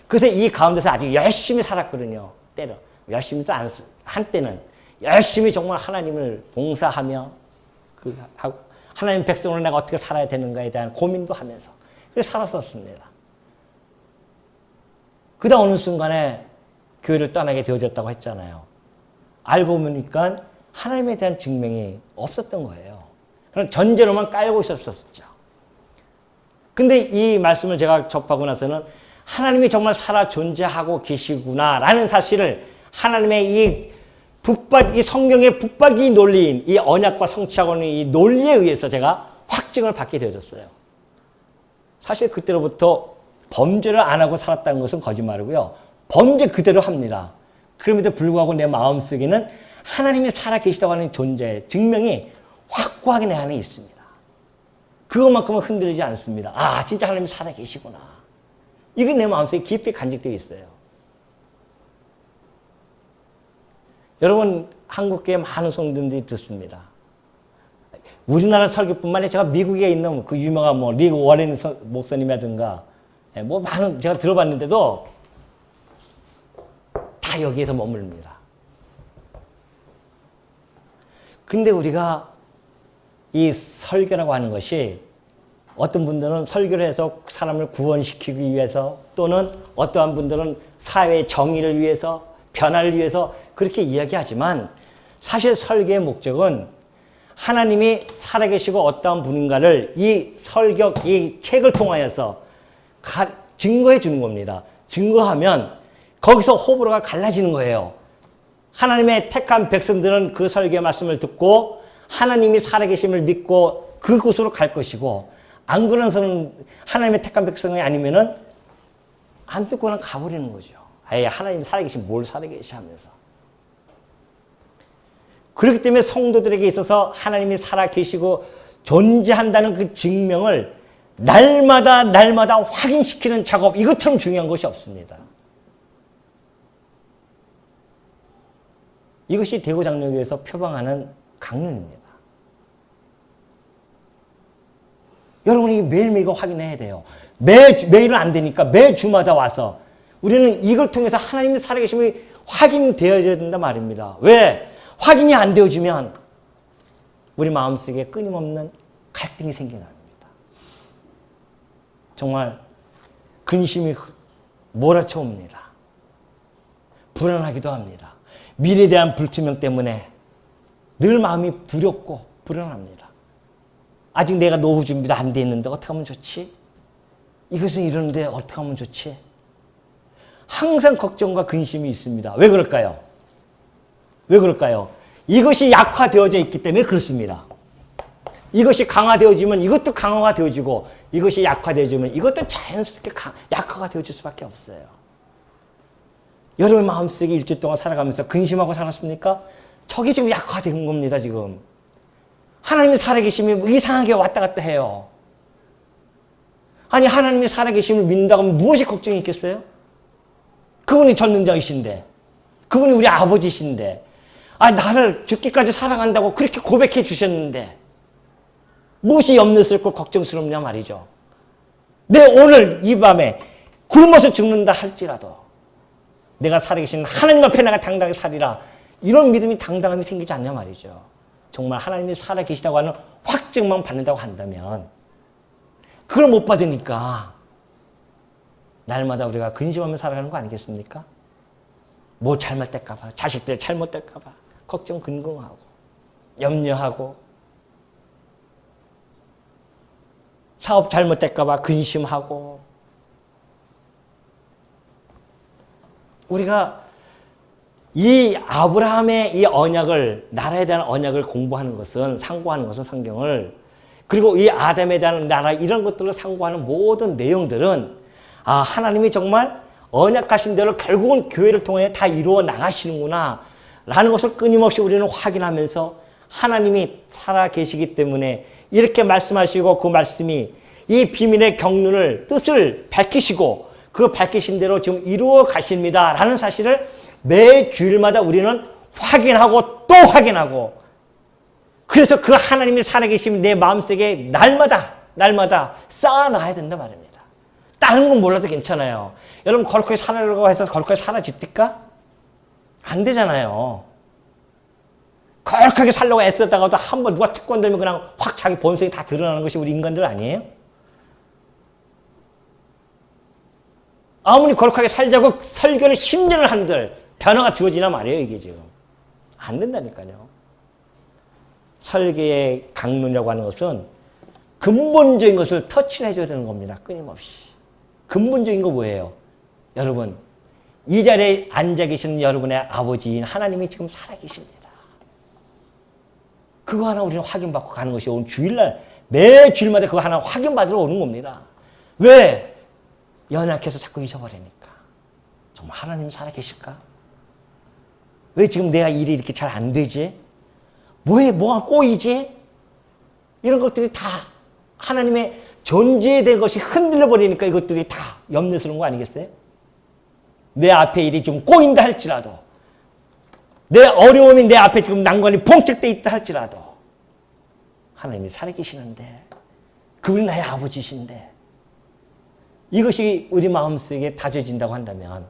Speaker 1: 그래서 이 가운데서 아주 열심히 살았거든요. 때로. 열심히도 한때는 열심히 정말 하나님을 봉사하며 하나님 백성으로 내가 어떻게 살아야 되는가에 대한 고민도 하면서 그래서 살았었습니다. 그러다 어느 순간에 교회를 떠나게 되어졌다고 했잖아요. 알고 보니까 하나님에 대한 증명이 없었던 거예요. 그런 전제로만 깔고 있었었죠. 근데 이 말씀을 제가 접하고 나서는 하나님이 정말 살아 존재하고 계시구나라는 사실을 하나님의 이 성경의 붙박이 논리인 이 언약과 성취하고는 이 논리에 의해서 제가 확증을 받게 되어졌어요. 사실 그때로부터 범죄를 안 하고 살았다는 것은 거짓말이고요. 범죄 그대로 합니다. 그럼에도 불구하고 내 마음속에는 하나님이 살아계시다고 하는 존재, 증명이 확고하게 내 안에 있습니다. 그것만큼은 흔들리지 않습니다. 아, 진짜 하나님이 살아계시구나. 이게 내 마음속에 깊이 간직되어 있어요. 여러분, 한국교회 많은 성도들이 듣습니다. 우리나라 설교뿐만 아니라 제가 미국에 있는 그 유명한 리그 워렌 목사님이라든가 많은 제가 들어봤는데도 다 여기에서 머물릅니다. 근데 우리가 이 설교라고 하는 것이 어떤 분들은 설교를 해서 사람을 구원시키기 위해서 또는 어떠한 분들은 사회의 정의를 위해서 변화를 위해서 그렇게 이야기하지만 사실 설교의 목적은 하나님이 살아계시고 어떠한 분인가를 이 이 책을 통하여서 증거해 주는 겁니다. 증거하면 거기서 호불호가 갈라지는 거예요. 하나님의 택한 백성들은 그 설교의 말씀을 듣고 하나님이 살아계심을 믿고 그곳으로 갈 것이고, 안 그런 사람은 하나님의 택한 백성이 아니면은 안 듣고는 가버리는 거죠. 아예 하나님이 살아계신 뭘 살아계시 하면서. 그렇기 때문에 성도들에게 있어서 하나님이 살아계시고 존재한다는 그 증명을 날마다 확인시키는 작업, 이것처럼 중요한 것이 없습니다. 이것이 대구장로교에서 표방하는 강론입니다. 여러분이 매일매일 이거 확인해야 돼요. 매일은 안 되니까 매주마다 와서 우리는 이걸 통해서 하나님의 살아계심이 확인되어야 된단 말입니다. 왜? 확인이 안 되어지면 우리 마음속에 끊임없는 갈등이 생겨납니다. 정말 근심이 몰아쳐옵니다. 불안하기도 합니다. 미래에 대한 불투명 때문에 늘 마음이 두렵고 불안합니다. 아직 내가 노후 준비도 안 돼 있는데 어떻게 하면 좋지? 이것은 이러는데 어떻게 하면 좋지? 항상 걱정과 근심이 있습니다. 왜 그럴까요? 왜 그럴까요? 이것이 약화되어져 있기 때문에 그렇습니다. 이것이 강화되어지면 이것도 강화가 되어지고, 이것이 약화되어지면 이것도 자연스럽게 약화가 되어질 수밖에 없어요. 여러분 마음속에 일주일 동안 살아가면서 근심하고 살았습니까? 저게 지금 약화된 겁니다, 지금. 하나님이 살아계심이 이상하게 왔다 갔다 해요. 아니, 하나님이 살아계심을 믿는다고 하면 무엇이 걱정이 있겠어요? 그분이 전능자이신데, 그분이 우리 아버지신데, 나를 죽기까지 사랑한다고 그렇게 고백해 주셨는데, 무엇이 염려스럽고 걱정스럽냐 말이죠. 내 오늘 이 밤에 굶어서 죽는다 할지라도 내가 살아계신 하나님 앞에 내가 당당히 살리라, 이런 믿음이 당당함이 생기지 않냐 말이죠. 정말 하나님이 살아계시다고 하는 확증만 받는다고 한다면, 그걸 못 받으니까 날마다 우리가 근심하며 살아가는 거 아니겠습니까? 뭐 잘못될까 봐, 자식들 잘못될까 봐 걱정 근궁하고 염려하고, 사업 잘못될까 봐 근심하고. 우리가 이 아브라함의 이 언약을, 나라에 대한 언약을 공부하는 것은, 상고하는 것은 성경을, 그리고 이 아담에 대한 나라, 이런 것들을 상고하는 모든 내용들은 하나님이 정말 언약하신 대로 결국은 교회를 통해 다 이루어 나가시는구나 라는 것을 끊임없이 우리는 확인하면서, 하나님이 살아계시기 때문에 이렇게 말씀하시고, 그 말씀이 이 비밀의 경륜을, 뜻을 밝히시고 그 밝히신 대로 지금 이루어 가십니다 라는 사실을 매 주일마다 우리는 확인하고 또 확인하고, 그래서 그 하나님이 살아계심이 내 마음속에 날마다 쌓아놔야 된단 말입니다. 다른 건 몰라도 괜찮아요. 여러분 거룩하게 살아려고 해서 거룩하게 살아집니까? 안 되잖아요. 거룩하게 살려고 애썼다가도 한번 누가 특권 들면 그냥 확 자기 본성이 다 드러나는 것이 우리 인간들 아니에요? 아무리 거룩하게 살자고 설교를 10년을 한들 변화가 주어지나 말이에요, 이게 지금. 안 된다니까요. 설계의 강론이라고 하는 것은 근본적인 것을 터치를 해줘야 되는 겁니다, 끊임없이. 근본적인 거 뭐예요? 여러분, 이 자리에 앉아 계시는 여러분의 아버지인 하나님이 지금 살아계십니다. 그거 하나 우리는 확인받고 가는 것이 오늘 주일날, 매 주일마다 그거 하나 확인받으러 오는 겁니다. 왜? 연약해서 자꾸 잊어버리니까. 정말 하나님 살아계실까? 왜 지금 내가 일이 이렇게 잘 안 되지? 뭐가 꼬이지? 이런 것들이 다 하나님의 존재에 대한 것이 흔들려 버리니까 이것들이 다 염려스러운 거 아니겠어요? 내 앞에 일이 좀 꼬인다 할지라도, 내 어려움이 내 앞에 지금 난관이 봉착되어 있다 할지라도, 하나님이 살아계시는데, 그분이 나의 아버지신데, 이것이 우리 마음속에 다져진다고 한다면,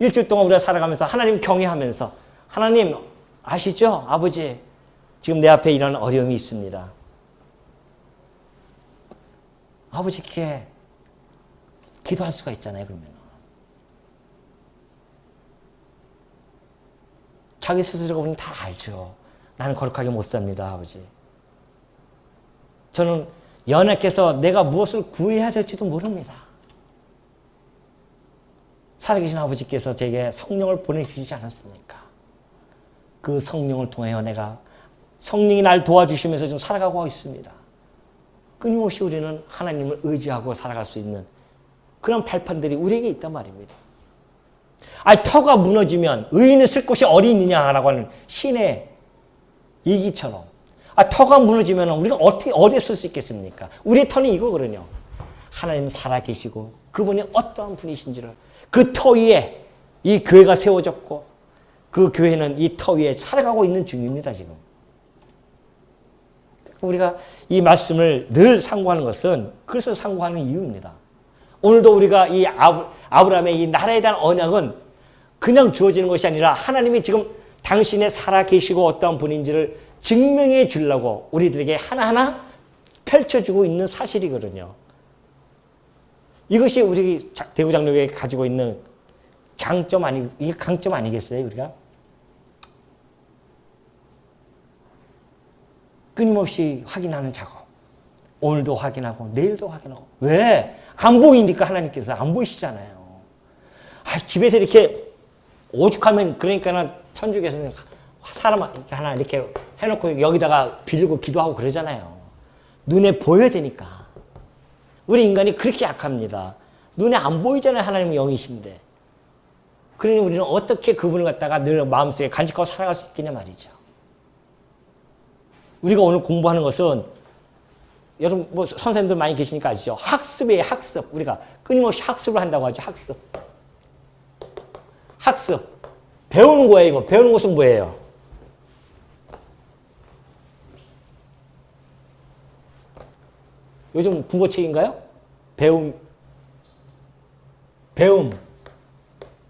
Speaker 1: 일주일 동안 우리가 살아가면서 하나님 경외하면서, 하나님 아시죠? 아버지, 지금 내 앞에 이런 어려움이 있습니다. 아버지께 기도할 수가 있잖아요, 그러면. 자기 스스로가 우리는 다 알죠. 나는 거룩하게 못 삽니다, 아버지. 저는 연약해서 내가 무엇을 구해야 될지도 모릅니다. 살아계신 아버지께서 제게 성령을 보내주시지 않았습니까? 그 성령을 통하여 내가 성령이 날 도와주시면서 좀 살아가고 있습니다. 끊임없이 우리는 하나님을 의지하고 살아갈 수 있는 그런 발판들이 우리에게 있단 말입니다. 터가 무너지면 의인을 쓸 곳이 어디 있느냐라고 하는 신의 얘기처럼 터가 무너지면 우리가 어디에 쓸 수 있겠습니까? 우리의 터는 이거거든요. 하나님 살아계시고 그분이 어떠한 분이신지를 그 터 위에 이 교회가 세워졌고 그 교회는 이 터 위에 살아가고 있는 중입니다. 지금. 우리가 이 말씀을 늘 상고하는 것은 그래서 상고하는 이유입니다. 오늘도 우리가 이 아브라함의 이 나라에 대한 언약은 그냥 주어지는 것이 아니라 하나님이 지금 당신의 살아계시고 어떠한 분인지를 증명해 주려고 우리들에게 하나하나 펼쳐주고 있는 사실이거든요. 이것이 우리 대구장로교회에 가지고 있는 이게 강점 아니겠어요, 우리가? 끊임없이 확인하는 작업. 오늘도 확인하고 내일도 확인하고. 왜? 안 보이니까 하나님께서 안 보이시잖아요. 집에서 이렇게 오죽하면 그러니까는 천주교에서는 사람 하나 이렇게 해놓고 여기다가 빌고 기도하고 그러잖아요. 눈에 보여야 되니까. 우리 인간이 그렇게 약합니다. 눈에 안 보이잖아요. 하나님은 영이신데. 그러니 우리는 어떻게 그분을 갖다가 늘 마음속에 간직하고 살아갈 수 있겠냐 말이죠. 우리가 오늘 공부하는 것은 여러분 선생님들 많이 계시니까 아시죠? 학습이에요. 학습. 우리가 끊임없이 학습을 한다고 하죠. 학습. 배우는 거예요. 이거. 배우는 것은 뭐예요? 요즘 국어책인가요? 배움.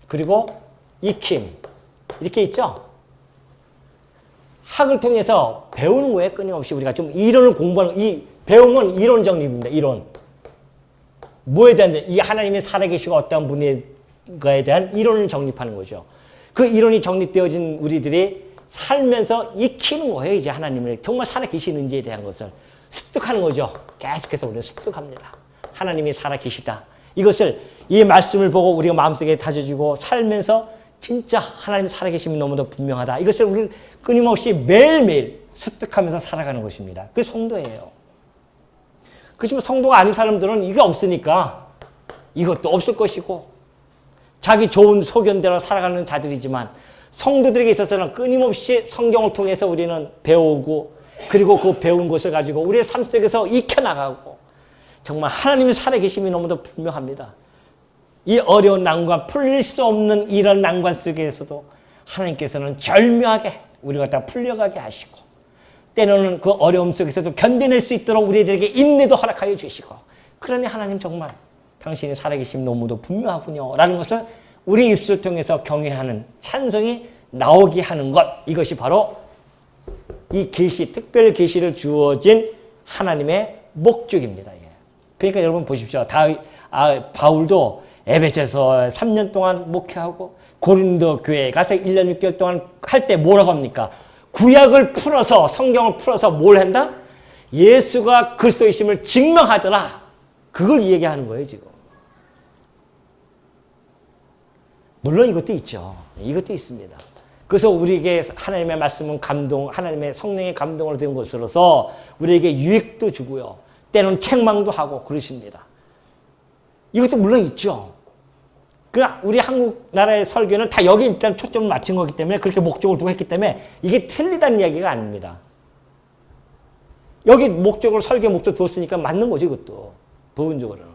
Speaker 1: 그리고 익힘. 이렇게 있죠? 학을 통해서 배우는 거에 끊임없이 우리가 좀 이론을 공부하는, 이 배움은 이론 정립입니다. 이론. 뭐에 대한, 이 하나님의 살아계시고 어떠한 분인가에 대한 이론을 정립하는 거죠. 그 이론이 정립되어진 우리들이 살면서 익히는 거예요. 이제 하나님을 정말 살아계시는지에 대한 것을 습득하는 거죠. 계속해서 우리는 습득합니다. 하나님이 살아계시다. 이것을, 이 말씀을 보고 우리가 마음속에 다져지고 살면서 진짜 하나님 살아계심이 너무도 분명하다. 이것을 우리는 끊임없이 매일매일 습득하면서 살아가는 것입니다. 그게 성도예요. 그렇지만 성도가 아닌 사람들은 이게 없으니까 이것도 없을 것이고 자기 좋은 소견대로 살아가는 자들이지만 성도들에게 있어서는 끊임없이 성경을 통해서 우리는 배우고 그리고 그 배운 것을 가지고 우리의 삶 속에서 익혀나가고 정말 하나님의 살아계심이 너무도 분명합니다. 이 어려운 난관, 풀릴 수 없는 이런 난관 속에서도 하나님께서는 절묘하게 우리가 다 풀려가게 하시고 때로는 그 어려움 속에서도 견뎌낼 수 있도록 우리들에게 인내도 허락하여 주시고 그러니 하나님 정말 당신이 살아계심이 너무도 분명하군요 라는 것을 우리 입술을 통해서 경외하는 찬송이 나오게 하는 것, 이것이 바로 이 계시, 특별 계시를 주어진 하나님의 목적입니다. 그러니까 여러분 보십시오. 바울도 에베소서 3년 동안 목회하고 고린도 교회에 가서 1년 6개월 동안 할 때 뭐라고 합니까? 구약을 풀어서, 성경을 풀어서 뭘 한다? 예수가 그리스도이심을 증명하더라. 그걸 얘기하는 거예요, 지금. 물론 이것도 있죠. 이것도 있습니다. 그래서 우리에게 하나님의 말씀은 하나님의 성령의 감동을 된 것으로서 우리에게 유익도 주고요. 때로는 책망도 하고 그러십니다. 이것도 물론 있죠. 그러나 우리 한국 나라의 설교는 다 여기 일단 초점을 맞춘 거기 때문에 그렇게 목적을 두고 했기 때문에 이게 틀리다는 이야기가 아닙니다. 여기 목적을 설교 목적 두었으니까 맞는 거죠, 이것도. 부분적으로는.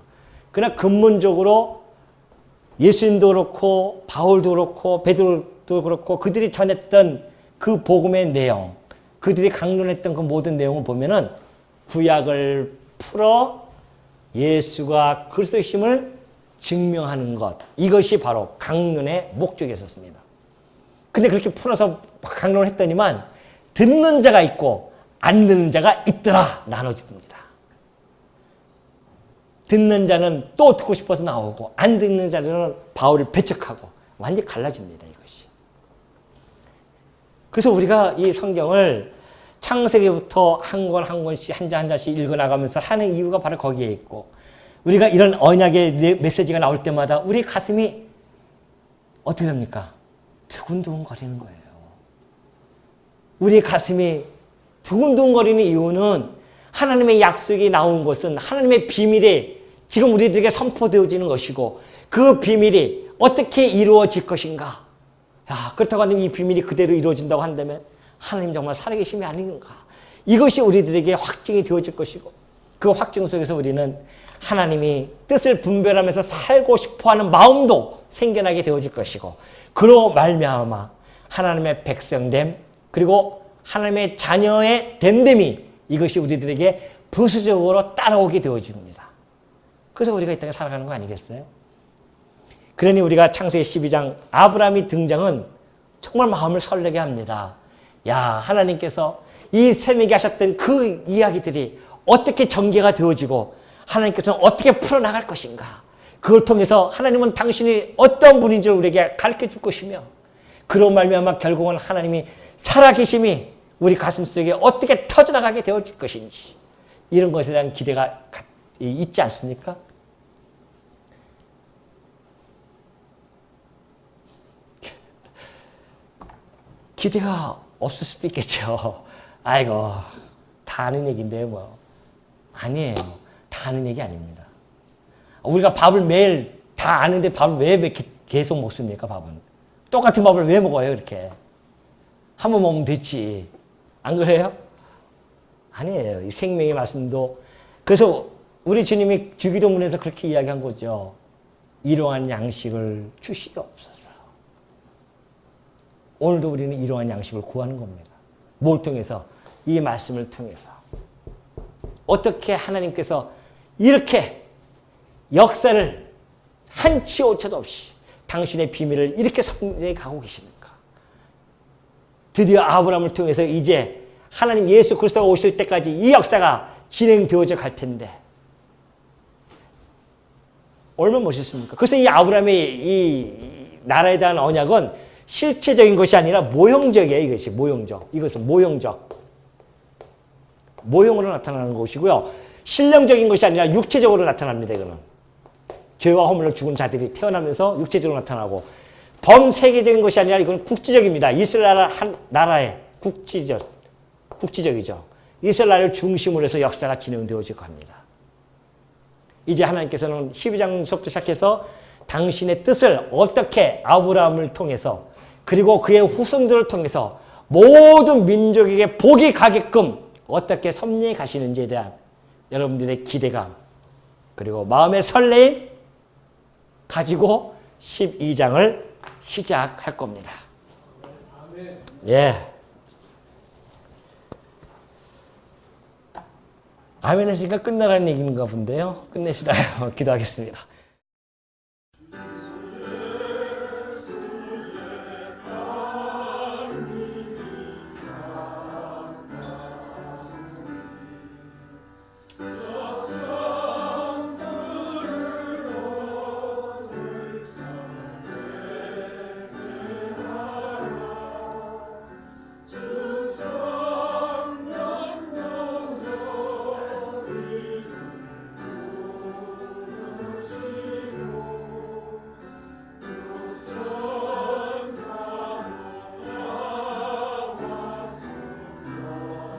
Speaker 1: 그러나 근본적으로 예수님도 그렇고 바울도 그렇고 베드로도 그렇고 그들이 전했던 그 복음의 내용, 그들이 강론했던 그 모든 내용을 보면은 구약을 풀어 예수가 그리스도이심을 증명하는 것, 이것이 바로 강론의 목적이었습니다. 근데 그렇게 풀어서 강론을 했더니만 듣는 자가 있고 안 듣는 자가 있더라 나눠집니다. 듣는 자는 또 듣고 싶어서 나오고 안 듣는 자는 바울을 배척하고 완전히 갈라집니다. 이것이. 그래서 우리가 이 성경을 창세기부터 한 권 한 권씩 한 장 한 장씩 읽어나가면서 하는 이유가 바로 거기에 있고 우리가 이런 언약의 메시지가 나올 때마다 우리 가슴이 어떻게 됩니까? 두근두근 거리는 거예요. 우리의 가슴이 두근두근거리는 이유는 하나님의 약속이 나온 것은 하나님의 비밀이 지금 우리들에게 선포되어지는 것이고 그 비밀이 어떻게 이루어질 것인가. 야, 그렇다고 하면 이 비밀이 그대로 이루어진다고 한다면 하나님 정말 살아계심이 아닌가. 이것이 우리들에게 확증이 되어질 것이고 그 확증 속에서 우리는 하나님이 뜻을 분별하면서 살고 싶어하는 마음도 생겨나게 되어질 것이고 그로 말미암아 하나님의 백성됨 그리고 하나님의 자녀의 됨됨이 이것이 우리들에게 부수적으로 따라오게 되어집니다. 그래서 우리가 이 땅에 살아가는 거 아니겠어요? 그러니 우리가 창세기 12장 아브라함의 등장은 정말 마음을 설레게 합니다. 야, 하나님께서 이 셈에게 하셨던 그 이야기들이 어떻게 전개가 되어지고 하나님께서는 어떻게 풀어나갈 것인가. 그걸 통해서 하나님은 당신이 어떤 분인지를 우리에게 가르쳐줄 것이며 그런 말미암아 결국은 하나님이 살아계심이 우리 가슴속에 어떻게 터져나가게 되어질 것인지 이런 것에 대한 기대가 있지 않습니까? 기대가 없을 수도 있겠죠. 아이고 다 아는 얘기인데요 뭐. 아니에요. 다 아는 얘기 아닙니다. 우리가 밥을 매일 다 아는데 밥을 왜 계속 먹습니까? 밥은. 똑같은 밥을 왜 먹어요 이렇게. 한 번 먹으면 됐지. 안 그래요? 아니에요. 이 생명의 말씀도 그래서 우리 주님이 주기도문에서 그렇게 이야기한 거죠. 일용할 양식을 주시옵소서. 오늘도 우리는 일용할 양식을 구하는 겁니다. 뭘 통해서? 이 말씀을 통해서. 어떻게 하나님께서 이렇게 역사를 한치 오차도 없이 당신의 비밀을 이렇게 성공해 가고 계시는가? 드디어 아브라함을 통해서 이제 하나님 예수 그리스도가 오실 때까지 이 역사가 진행되어져 갈 텐데 얼마나 멋있습니까? 그래서 이 아브라함의 이 나라에 대한 언약은 실체적인 것이 아니라 모형적이에요. 이것이 모형적. 이것은 모형적. 모형으로 나타나는 것이고요. 신령적인 것이 아니라 육체적으로 나타납니다. 이거는. 죄와 허물로 죽은 자들이 태어나면서 육체적으로 나타나고 범세계적인 것이 아니라 이건 국지적입니다. 이스라엘 한 나라의 국지적이죠. 이스라엘을 중심으로 해서 역사가 진행되어질 겁니다. 이제 하나님께서는 12장부터 시작해서 당신의 뜻을 어떻게 아브라함을 통해서 그리고 그의 후손들을 통해서 모든 민족에게 복이 가게끔 어떻게 섭리해 가시는지에 대한 여러분들의 기대감 그리고 마음의 설레임 가지고 12장을 시작할 겁니다. 예. 아멘 했으니까 끝나라는 얘기인가 본데요. 끝내시나요? 기도하겠습니다.